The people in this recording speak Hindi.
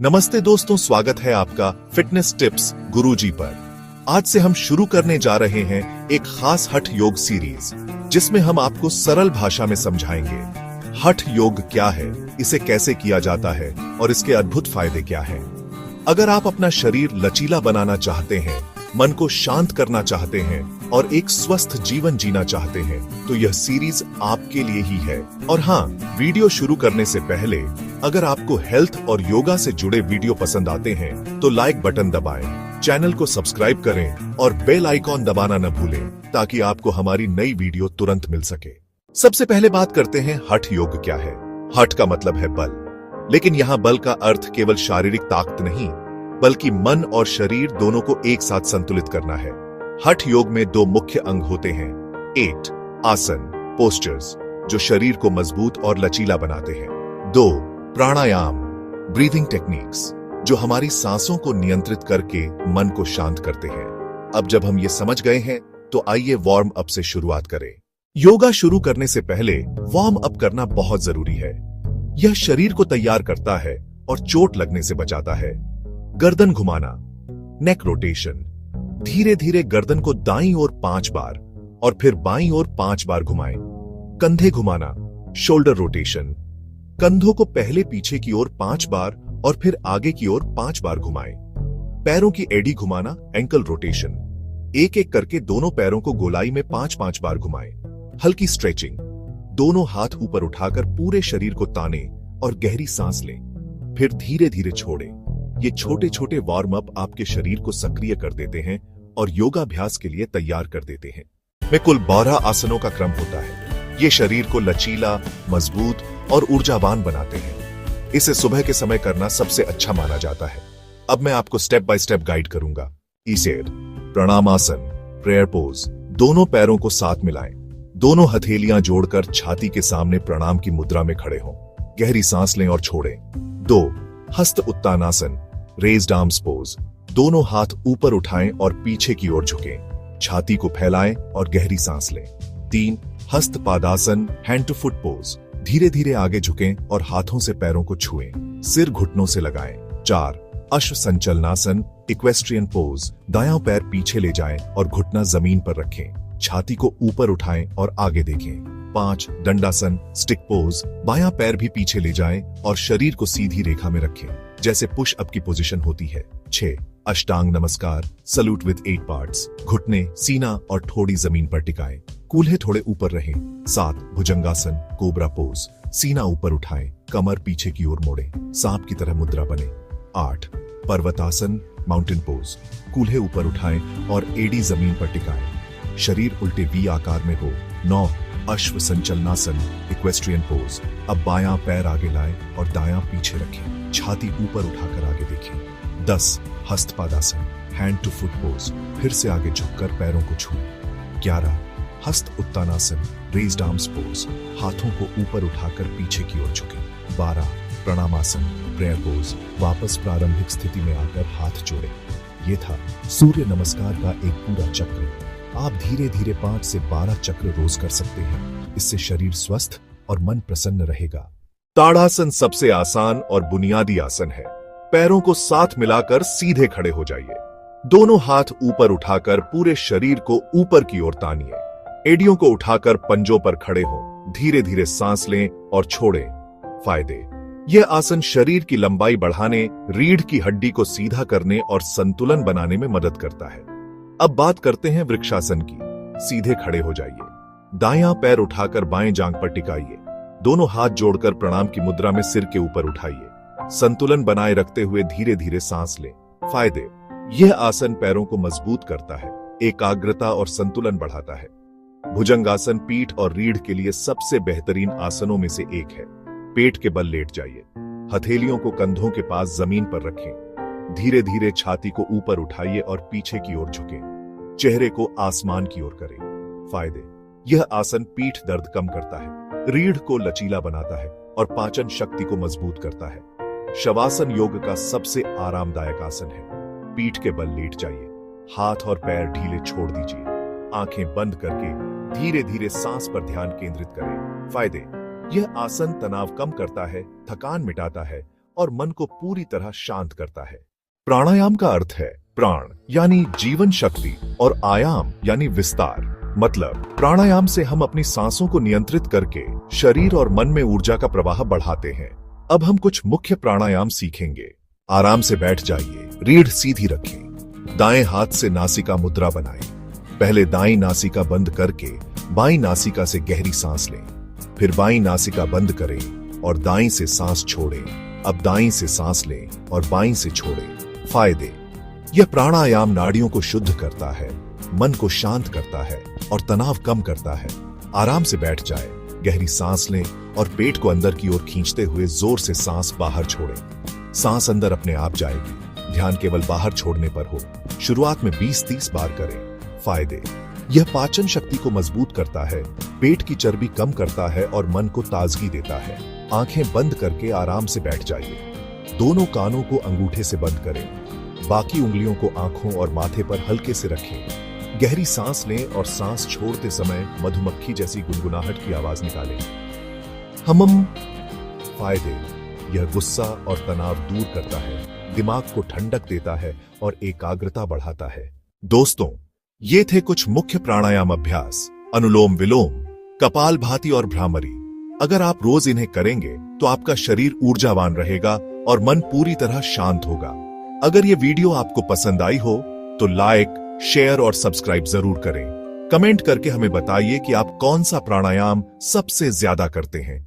नमस्ते दोस्तों, स्वागत है आपका फिटनेस टिप्स गुरुजी पर। आज से हम शुरू करने जा रहे हैं एक खास हठ योग सीरीज, जिसमें हम आपको सरल भाषा में समझाएंगे हठ योग क्या है, इसे कैसे किया जाता है और इसके अद्भुत फायदे क्या हैं। अगर आप अपना शरीर लचीला बनाना चाहते हैं, मन को शांत करना चाहते हैं और एक स्वस्थ जीवन जीना चाहते हैं, तो यह सीरीज आपके लिए ही है। और हाँ, वीडियो शुरू करने से पहले अगर आपको हेल्थ और योगा से जुड़े वीडियो पसंद आते हैं तो लाइक बटन दबाएं, चैनल को सब्सक्राइब करें और बेल आइकॉन दबाना न भूलें, ताकि आपको हमारी नई वीडियो तुरंत मिल सके। सबसे पहले बात करते हैं हठ योग क्या है। हठ का मतलब है बल, लेकिन यहाँ बल का अर्थ केवल शारीरिक ताकत नहीं, बल्कि मन और शरीर दोनों को एक साथ संतुलित करना है। हठ योग में दो मुख्य अंग होते हैं। 8 आसन पोस्चर्स, जो शरीर को मजबूत और लचीला बनाते हैं। 2 प्राणायाम ब्रीदिंग टेक्निक्स, जो हमारी सांसों को नियंत्रित करके मन को शांत करते हैं। अब जब हम ये समझ गए हैं, तो आइए वार्म अप से शुरुआत करें। योगा शुरू करने से पहले वार्म अप करना बहुत जरूरी है। यह शरीर को तैयार करता है और चोट लगने से बचाता है। गर्दन घुमाना नेक रोटेशन, धीरे धीरे गर्दन को दाईं ओर 5 बार और फिर बाईं ओर 5 बार घुमाएं। कंधे घुमाना शोल्डर रोटेशन, कंधों को पहले पीछे की ओर 5 बार और फिर आगे की ओर 5 बार घुमाएं। पैरों की एड़ी घुमाना एंकल रोटेशन, एक एक करके दोनों पैरों को गोलाई में 5-5 बार घुमाएं। हल्की स्ट्रेचिंग, दोनों हाथ ऊपर उठाकर पूरे शरीर को ताने और गहरी सांस लें, फिर धीरे धीरे छोड़ें। ये छोटे छोटे वार्म अप आपके शरीर को सक्रिय कर देते हैं और योगाभ्यास के लिए तैयार कर देते हैं। में कुल 12 आसनों का क्रम होता है। ये शरीर को लचीला, मजबूत और ऊर्जावान बनाते हैं। इसे सुबह के समय करना सबसे अच्छा माना जाता है। अब मैं आपको स्टेप बाय स्टेप गाइड करूंगा। ईसेड प्रणामासन प्रेयर पोज, दोनों पैरों को साथ मिलाएं, दोनों हथेलियां जोड़कर छाती के सामने प्रणाम की मुद्रा में खड़े हों। गहरी सांस लें और छोड़ें। 2 हस्त उत्तानासन रेज्ड आर्म्स पोज, दोनों हाथ ऊपर उठाएं और पीछे की ओर झुकें, छाती को फैलाएं और गहरी सांस लें। 3 हस्त Padasana hand to foot pose, धीरे धीरे आगे झुकें और हाथों से पैरों को छुएं, सिर घुटनों से लगाएं। 4 अश्व संचलनासन इक्वेस्ट्रियन पोज, दायां पैर पीछे ले जाएं और घुटना जमीन पर रखें, छाती को ऊपर उठाएं और आगे देखें। 5 दंडासन स्टिक पोज, बायां पैर भी पीछे ले जाएं और शरीर को सीधी रेखा में रखें, जैसे पुश अप की पोजीशन होती है। 6 अष्टांग नमस्कार सल्यूट विद 8 पार्ट्स, घुटने, सीना और ठोड़ी जमीन पर टिकाएं, कूल्हे थोड़े ऊपर रहें। 7 भुजंगासन कोबरा पोज, सीना ऊपर उठाएं, कमर पीछे की ओर मोड़ें, सांप की तरह मुद्रा बने। 8 पर्वतासन माउंटेन पोज, कूल्हे ऊपर उठाएं और एड़ी जमीन पर टिकाएं, शरीर उल्टे वी आकार में हो। 9 अश्व संचलनासन इक्वेस्ट्रियन पोज, अब बायां पैर आगे लाएं और दायां पीछे रखें, छाती ऊपर उठाकर आगे देखें। 10 Hastapadasana hand to foot pose, फिर से आगे झुककर पैरों को छुएं। 11 हस्त उत्तानासन रेज्ड आर्म्स पोज, हाथों को ऊपर उठाकर पीछे की ओर झुकें। 12 प्रणामासन प्रेयर पोज, वापस प्रारंभिक स्थिति में आकर हाथ जोड़ें। ये था सूर्य नमस्कार का एक पूरा चक्र। आप धीरे धीरे 5 से 12 चक्र रोज कर सकते हैं। इससे शरीर स्वस्थ और मन प्रसन्न रहेगा। ताड़ासन सबसे आसान और बुनियादी आसन है। पैरों को साथ मिलाकर सीधे खड़े हो जाइए, दोनों हाथ ऊपर उठाकर पूरे शरीर को ऊपर की ओर तानिए, एड़ियों को उठाकर पंजों पर खड़े हों, धीरे धीरे सांस लें और छोड़ें। फायदे: यह आसन शरीर की लंबाई बढ़ाने, रीढ़ की हड्डी को सीधा करने और संतुलन बनाने में मदद करता है। अब बात करते हैं वृक्षासन की। सीधे खड़े हो जाइए, दायां पैर उठाकर बाएं जांघ पर टिकाइए, दोनों हाथ जोड़कर प्रणाम की मुद्रा में सिर के ऊपर उठाइए, संतुलन बनाए रखते हुए धीरे धीरे सांस लें। फायदे: यह आसन पैरों को मजबूत करता है, एकाग्रता और संतुलन बढ़ाता है। भुजंगासन पीठ और रीढ़ के लिए सबसे बेहतरीन आसनों में से एक है। पेट के बल लेट जाइए, हथेलियों को कंधों के पास जमीन पर रखें, धीरे धीरे छाती को ऊपर उठाइए और पीछे की ओर झुकें, चेहरे को आसमान की ओर करें। फायदे: यह आसन पीठ दर्द कम करता है, रीढ़ को लचीला बनाता है और पाचन शक्ति को मजबूत करता है। शवासन योग का सबसे आरामदायक आसन है। पीठ के बल लेट जाइए, हाथ और पैर ढीले छोड़ दीजिए, आंखें बंद करके धीरे धीरे सांस पर ध्यान केंद्रित करें। फायदे: यह आसन तनाव कम करता है, थकान मिटाता है और मन को पूरी तरह शांत करता है। प्राणायाम का अर्थ है प्राण यानी जीवन शक्ति और आयाम यानी विस्तार। मतलब प्राणायाम से हम अपनी सांसों को नियंत्रित करके शरीर और मन में ऊर्जा का प्रवाह बढ़ाते हैं। अब हम कुछ मुख्य प्राणायाम सीखेंगे। आराम से बैठ जाइए, रीढ़ सीधी रखें, दाएं हाथ से नासिका मुद्रा बनाएं। पहले दाईं नासिका बंद करके बाईं नासिका से गहरी सांस लें, फिर बाईं नासिका बंद करें और दाईं से सांस छोड़ें। अब दाईं से सांस लें और बाईं से छोड़ें। फायदे: यह प्राणायाम नाड़ियों को शुद्ध करता है, मन को शांत करता है और तनाव कम करता है। आराम से बैठ जाए, गहरी सांस लें और पेट को अंदर की ओर खींचते हुए जोर से सांस बाहर छोड़ें। सांस अंदर अपने आप जाएगी, ध्यान केवल बाहर छोड़ने पर हो। शुरुआत में 20-30 बार करें। फायदे: यह पाचन शक्ति को मजबूत करता है, पेट की चर्बी कम करता है और मन को ताजगी देता है। आंखें बंद करके आराम से बैठ जाइए। दोनों कानों को अंगूठे से बंद करें, बाकी उंगलियों को आंखों और माथे पर हल्के से रखें। गहरी सांस लें और सांस छोड़ते समय मधुमक्खी जैसी गुनगुनाहट की आवाज निकालें। हमम। फायदे: यह गुस्सा और तनाव दूर करता है, दिमाग को ठंडक देता है और एकाग्रता बढ़ाता है। दोस्तों, ये थे कुछ मुख्य प्राणायाम अभ्यास: अनुलोम विलोम, कपालभाति और भ्रामरी। अगर आप रोज इन्हें करेंगे तो आपका शरीर ऊर्जावान रहेगा और मन पूरी तरह शांत होगा। अगर ये वीडियो आपको पसंद आई हो तो लाइक, शेयर और सब्सक्राइब जरूर करें। कमेंट करके हमें बताइए कि आप कौन सा प्राणायाम सबसे ज्यादा करते हैं।